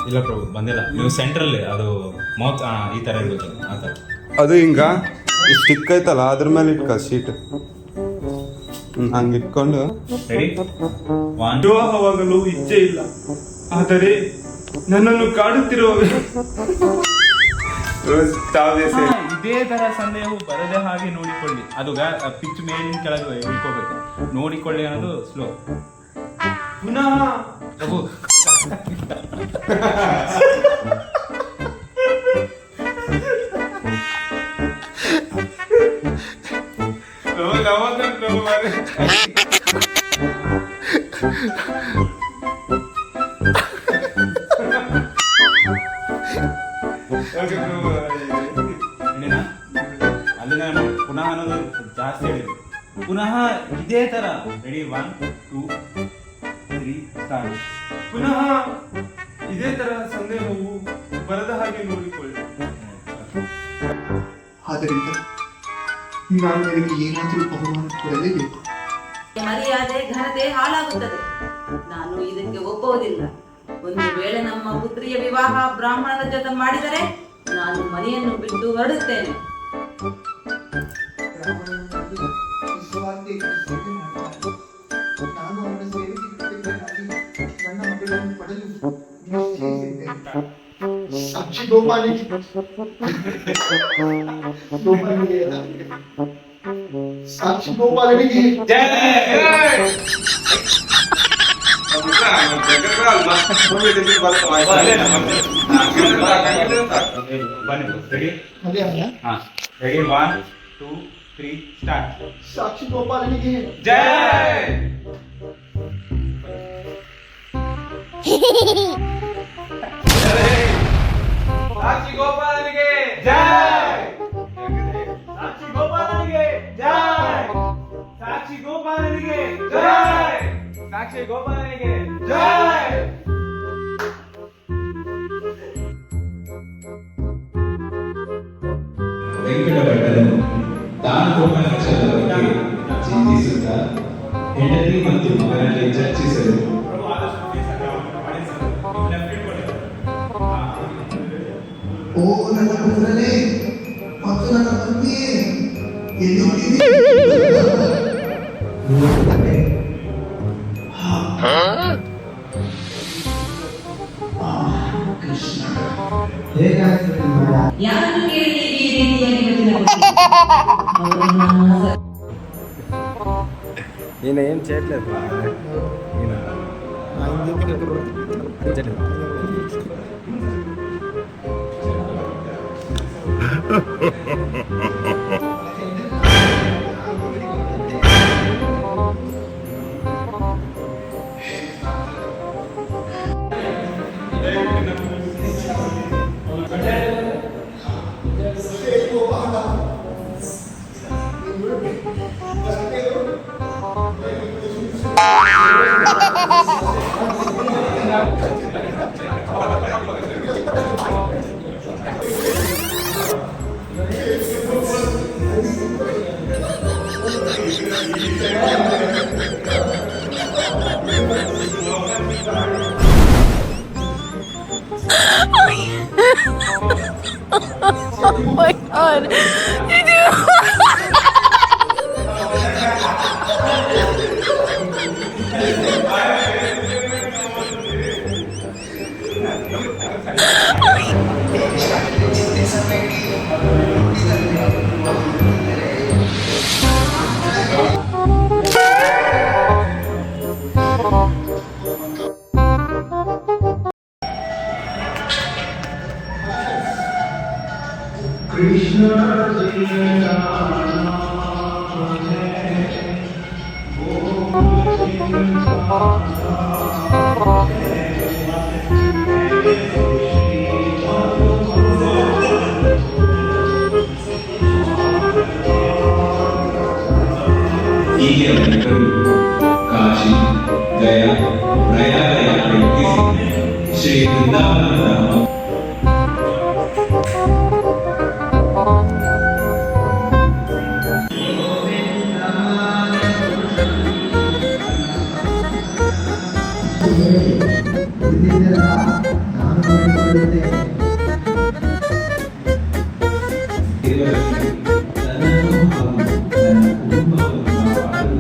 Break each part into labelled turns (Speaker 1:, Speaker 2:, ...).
Speaker 1: ಇಲ್ಲ ಪ್ರಭು ಬಂದಿಲ್ಲ. ನೀವು ಸೆಂಟ್ರಲ್ಲಿ ಅದು ಮೌತ್ ಈ ತರ ಇರ್ಬೇಕು ಆ ತರ.
Speaker 2: ಅದು ಹಿಂಗ ಸ್ಟಿಕ್ ಐತಲ್ಲ ಅದ್ರ ಮೇಲೆ ಇಟ್ಕ ಶೀಟ್ ಹಂಗೆ ಇಟ್ಕೊಂಡು
Speaker 1: ರೆಡಿ.
Speaker 3: ವಿವಾಹವಾಗಲು ಇಚ್ಛೆ ಇಲ್ಲ, ಆದರೆ ನನ್ನನ್ನು ಕಾಡುತ್ತಿರುವ
Speaker 1: ಇದೇ ತರ ಸಂದೇಹವು ಬರದೆ ಹಾಗೆ ನೋಡಿಕೊಳ್ಳಿ. ಅದು ಪಿಚ್ ಮೇಲಿನ ಕೆಳಗೆ ಇಳ್ಕೋಬೇಕು. ನೋಡಿಕೊಳ್ಳಿ ಅನ್ನೋದು ಸ್ಲೋ.
Speaker 3: ಪುನಃ
Speaker 1: ಪ್ರಭು ಅಲ್ಲಿಂದ ಪುನಃ ಅನ್ನೋದು ಜಾಸ್ತಿ ಹೇಳಿದ್ವಿ. ಪುನಃ ಇದೇ ತರ. Ready 1 2 3 start.
Speaker 3: ಪುನಃ ಇದೇ ತರ ಸಂದೇಹವು ಬರದ ಹಾಗೆ ನೋಡಿಕೊಳ್ಳಿ.
Speaker 4: ಆದ್ದರಿಂದ ನಾನು ನಿನಗೆ ಏನಾದರೂ ಬಹುಮಾನ ಕೊಡಲೇಬೇಕು.
Speaker 5: ಮರ್ಯಾದೆ ಘನತೆ ಹಾಳಾಗುತ್ತದೆ. ನಾನು ಇದಕ್ಕೆ ಒಪ್ಪುವುದಿಲ್ಲ. ಒಂದು ವೇಳೆ ನಮ್ಮ ಪುತ್ರಿಯ ವಿವಾಹ ಬ್ರಾಹ್ಮಣರ ಜೊತೆ ಮಾಡಿದರೆ ನಾನು ಮನೆಯನ್ನು ಬಿಟ್ಟು ಹೊರಡುತ್ತೇನೆ.
Speaker 4: ನಾನು ಅವನ ಸೇವೆಗೆ ನನ್ನ ಮಗಳನ್ನು ಪಡೆಯಲು ಸಾಕ್ಷಿ ಗೋಪಾಲಿಗೆ ಸಾಕ್ಷಿ ಗೋಪಾಲನಿಗೆ
Speaker 1: ರೆಡಿ 1 2 3 ಸ್ಟಾರ್ಟ್.
Speaker 4: ಸಾಕ್ಷಿ ಗೋಪಾಲನಿಗೆ
Speaker 1: ಜೈ.
Speaker 3: ಸಾಕ್ಷಿ ಗೋಪಾಲನಿಗೆ ಜೈ. ಸಾಕ್ಷಿ ಗೋಪಾಲನಿಗೆ ಜೈ. ಸಾಕ್ಷಿ ಗೋಪಾಲನಿಗೆ ಜೈ. ಸಾಕ್ಷಿ ಗೋಪಾಲನಿಗೆ ಜೈ.
Speaker 6: ವೆಂಕಟಭಟ್ಟನು ದಾನಕೋಪ ನಕ್ಷತ್ರದ ಬಗ್ಗೆ ಚಿಂತಿಸುತ್ತಾ ಹೆಂಡತಿ ಮತ್ತು ಮಗನಲ್ಲಿ ಚರ್ಚಿಸಲು
Speaker 4: ಓ ನನ್ನ ಪುತ್ರನೇ ಮತ್ತು ನನ್ನ ಪತ್ನಿಯೇ ಎಲ್ಲಿದ್ದೀರಿ? ಕೃಷ್ಣ ಹೇಗಾಗ್ತದೆ
Speaker 5: ಯಾರು ಕೇಳಿ ಈ ರೀತಿಯಾಗಿ
Speaker 1: ನೀನು ఏం చేయట్లేదు
Speaker 7: Oh my God.
Speaker 6: ಹೀಗೆ ಅನೇಕರು ಕಾಶಿ, ಗಯಾ, ಪ್ರಯಾಗ ಯಾತ್ರೆ ಮುಗಿಸಿ ಶ್ರೀ ವೃಂದಾವನ ದೇವರಲ್ಲಿ ನನ್ನನ್ನು ಹಾಗೂ ನನ್ನ ಕುಟುಂಬವನ್ನು ಕಾಪಾಡಲು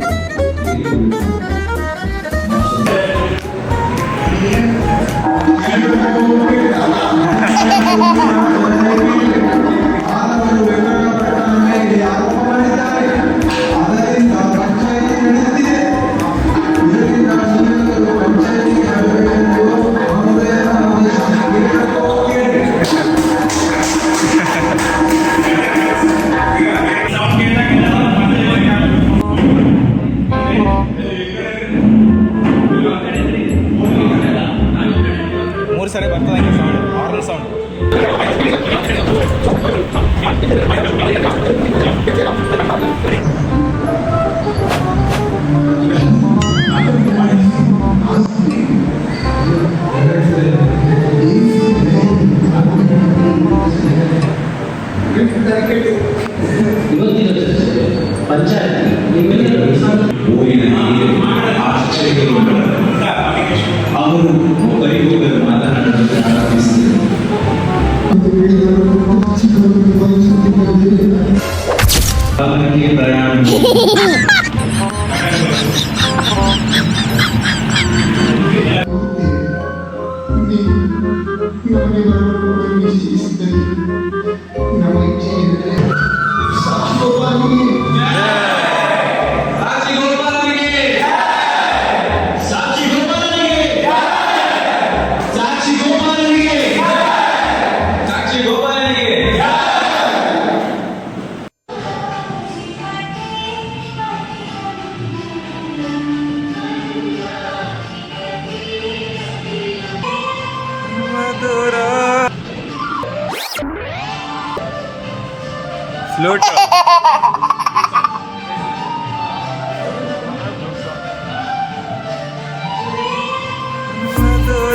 Speaker 1: ಮೂರು ಸರಿ ಬರ್ತದೆ ಸೌಂಡ್ ಹಾರ್ನ್ ಸೌಂಡ್.
Speaker 6: ಊರಿನ ಹಿರಿಯರು ಆಶ್ಚರ್ಯಗೊಂಡರು. ಅವರು ಒಬ್ಬರಿಗೊಬ್ಬರು ಮಾತನಾಡಲು ಪ್ರಾರಂಭಿಸಿದರು. ಅವನಿಗೆ ಪ್ರಯಾಣ
Speaker 1: ಫ್ಲೂಟ್ ಮಧುರ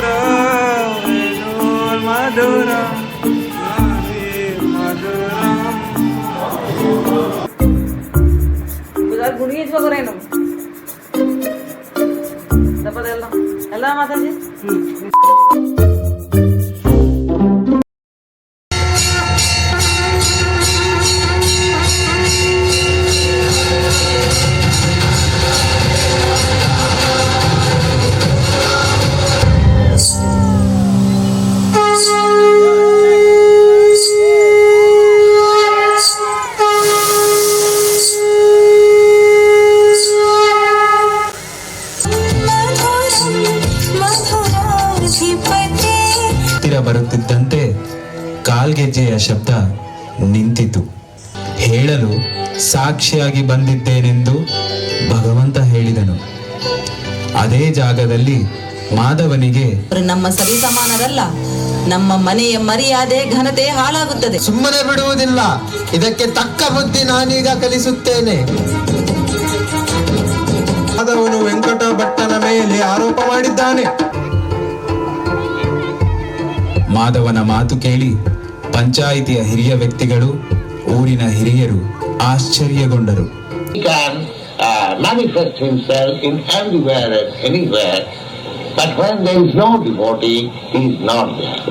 Speaker 5: ಗುಡಿಗೆ ಹೋಗೋರೇನು ದಪ್ಪದೆಲ್ಲ ಎಲ್ಲ ಮಾತಾಡಿ.
Speaker 8: ಹತ್ತಿರ ಬರುತ್ತಿದ್ದಂತೆ ಕಾಲ್ಗೆಜ್ಜೆಯ ಶಬ್ದ ನಿಂತಿತು. ಹೇಳಲು ಸಾಕ್ಷಿಯಾಗಿ ಬಂದಿದ್ದೇನೆಂದು ಭಗವಂತ ಹೇಳಿದನು. ಅದೇ ಜಾಗದಲ್ಲಿ ಮಾಧವನಿಗೆ
Speaker 5: ನಮ್ಮ ಸರಿ ಸಮಾನರಲ್ಲ, ನಮ್ಮ ಮನೆಯ ಮರ್ಯಾದೆ ಘನತೆ ಹಾಳಾಗುತ್ತದೆ.
Speaker 9: ಸುಮ್ಮನೆ ಬಿಡುವುದಿಲ್ಲ. ಇದಕ್ಕೆ ತಕ್ಕ ಬುದ್ಧಿ ನಾನೀಗ ಕಲಿಸುತ್ತೇನೆ. ಮಾಧವನು ವೆಂಕಟ ಭಟ್ಟನ ಮೇಲೆ ಆರೋಪ ಮಾಡಿದ್ದಾನೆ.
Speaker 8: ಮಾಧವನ ಮಾತು ಕೇಳಿ ಪಂಚಾಯಿತಿಯ ಹಿರಿಯ ವ್ಯಕ್ತಿಗಳು, ಊರಿನ ಹಿರಿಯರು ಆಶ್ಚರ್ಯಗೊಂಡರು.
Speaker 10: He can manifest himself in everywhere and anywhere, but when there is no devotee, he is not there.